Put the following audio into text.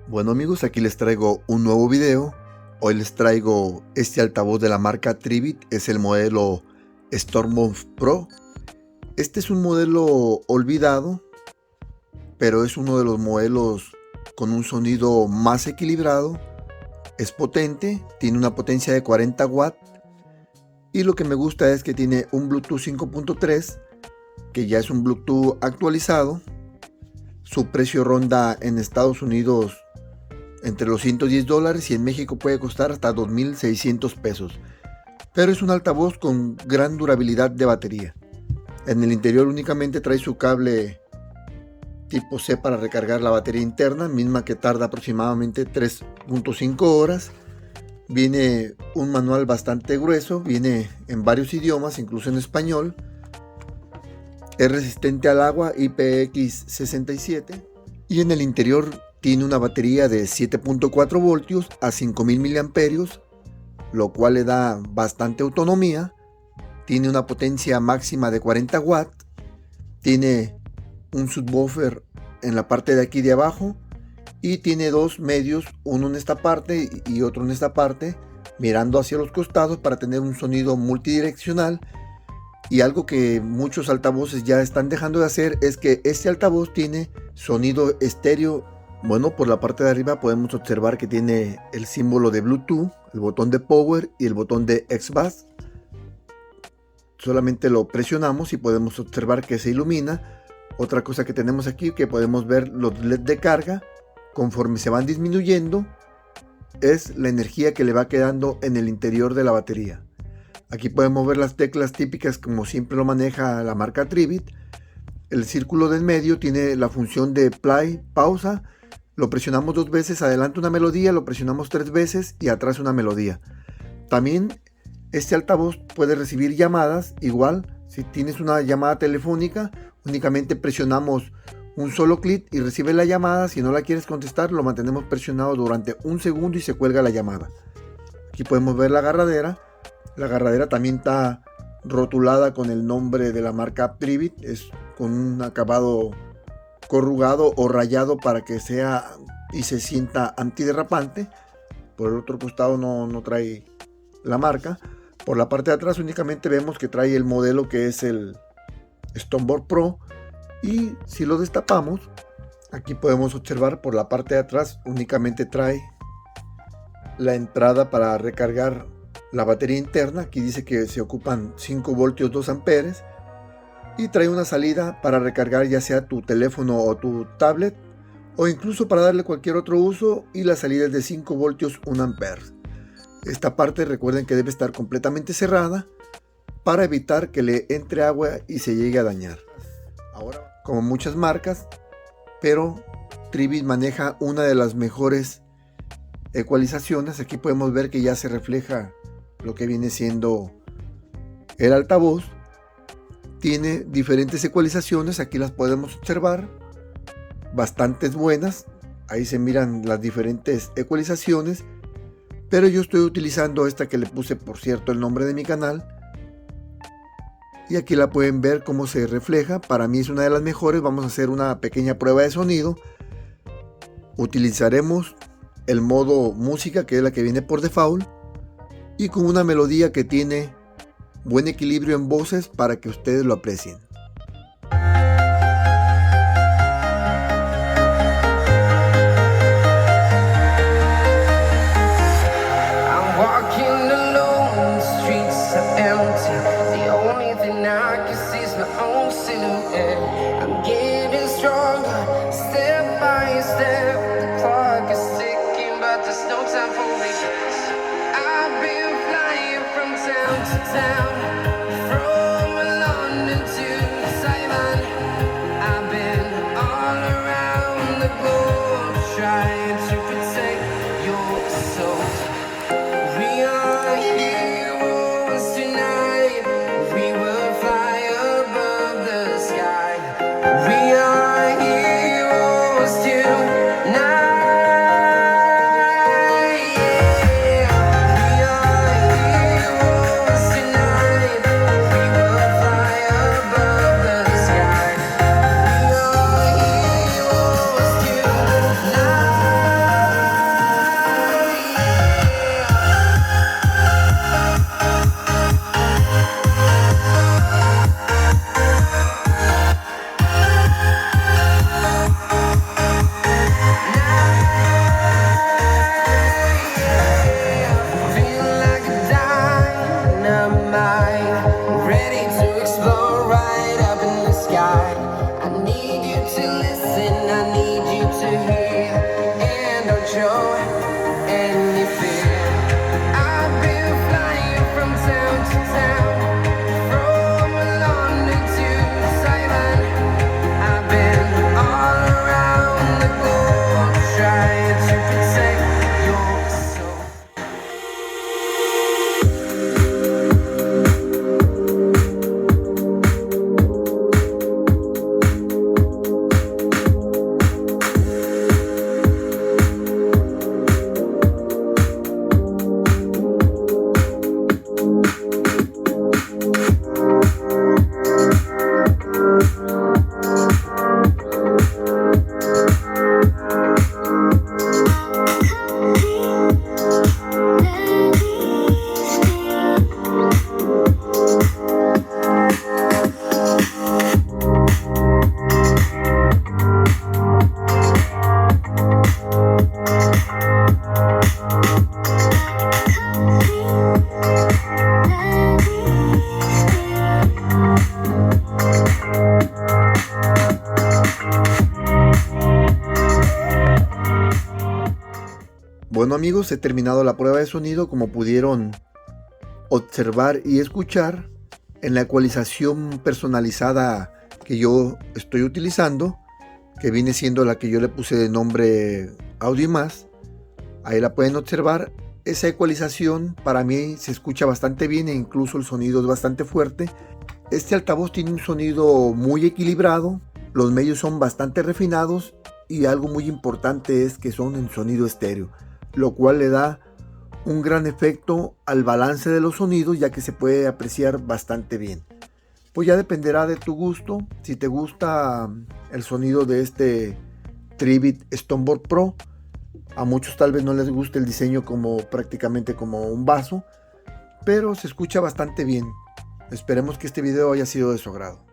Bueno amigos, aquí les traigo un nuevo video. Hoy les traigo este altavoz de la marca Tribit, es el modelo Stormbox Pro. Este es un modelo olvidado, pero es uno de los modelos con un sonido más equilibrado. Es potente, tiene una potencia de 40 watts y lo que me gusta es que tiene un Bluetooth 5.3, que ya es un Bluetooth actualizado. Su precio ronda en Estados Unidos entre los $110 y en México puede costar hasta 2,600 pesos. Pero es un altavoz con gran durabilidad de batería. En el interior únicamente trae su cable tipo C para recargar la batería interna, misma que tarda aproximadamente 3.5 horas. Viene un manual bastante grueso, viene en varios idiomas, incluso en español. Es resistente al agua, IPX67. Y en el interior tiene una batería de 7.4 voltios a 5000 miliamperios, lo cual le da bastante autonomía. Tiene una potencia máxima de 40 watts. Tiene un subwoofer en la parte de aquí de abajo y tiene dos medios, uno en esta parte y otro en esta parte, mirando hacia los costados para tener un sonido multidireccional. Y algo que muchos altavoces ya están dejando de hacer es que este altavoz tiene sonido estéreo. Bueno, por la parte de arriba podemos observar que tiene el símbolo de Bluetooth, el botón de Power y el botón de X-Bass. Solamente lo presionamos y podemos observar que se ilumina. Otra cosa que tenemos aquí, que podemos ver los LED de carga. Conforme se van disminuyendo, es la energía que le va quedando en el interior de la batería. Aquí podemos ver las teclas típicas como siempre lo maneja la marca Tribit. El círculo del medio tiene la función de play, pausa. Lo presionamos dos veces, adelante una melodía, lo presionamos tres veces y atrás una melodía. También este altavoz puede recibir llamadas, igual si tienes una llamada telefónica, únicamente presionamos un solo clic y recibe la llamada. Si no la quieres contestar, lo mantenemos presionado durante un segundo y se cuelga la llamada. Aquí podemos ver la agarradera. La agarradera también está rotulada con el nombre de la marca Tribit, es con un acabado corrugado o rayado para que sea y se sienta antiderrapante. Por el otro costado no trae la marca. Por la parte de atrás únicamente vemos que trae el modelo, que es el Stormbox Pro, y si lo destapamos, aquí podemos observar por la parte de atrás únicamente trae la entrada para recargar la batería interna. Aquí dice que se ocupan 5 voltios 2 amperes. Y trae una salida para recargar ya sea tu teléfono o tu tablet, o incluso para darle cualquier otro uso, y la salida es de 5 voltios 1 ampere. Esta parte recuerden que debe estar completamente cerrada para evitar que le entre agua y se llegue a dañar. Ahora, como muchas marcas, pero Tribit maneja una de las mejores ecualizaciones. Aquí podemos ver que ya se refleja lo que viene siendo el altavoz. Tiene diferentes ecualizaciones, aquí las podemos observar, bastantes buenas. Ahí se miran las diferentes ecualizaciones, pero yo estoy utilizando esta que le puse, por cierto, el nombre de mi canal. Y aquí la pueden ver cómo se refleja. Para mí es una de las mejores. Vamos a hacer una pequeña prueba de sonido. Utilizaremos el modo música, que es la que viene por default, y con una melodía que tiene buen equilibrio en voces para que ustedes lo aprecien. Bueno amigos, he terminado la prueba de sonido. Como pudieron observar y escuchar, en la ecualización personalizada que yo estoy utilizando, que viene siendo la que yo le puse de nombre Audio y Más, ahí la pueden observar. Esa ecualización para mí se escucha bastante bien e incluso el sonido es bastante fuerte. Este altavoz tiene un sonido muy equilibrado, los medios son bastante refinados y algo muy importante es que son en sonido estéreo, lo cual le da un gran efecto al balance de los sonidos, ya que se puede apreciar bastante bien. Pues ya dependerá de tu gusto. Si te gusta el sonido de este Tribit Stoneboard Pro, a muchos tal vez no les guste el diseño prácticamente como un vaso, pero se escucha bastante bien. Esperemos que este video haya sido de su agrado.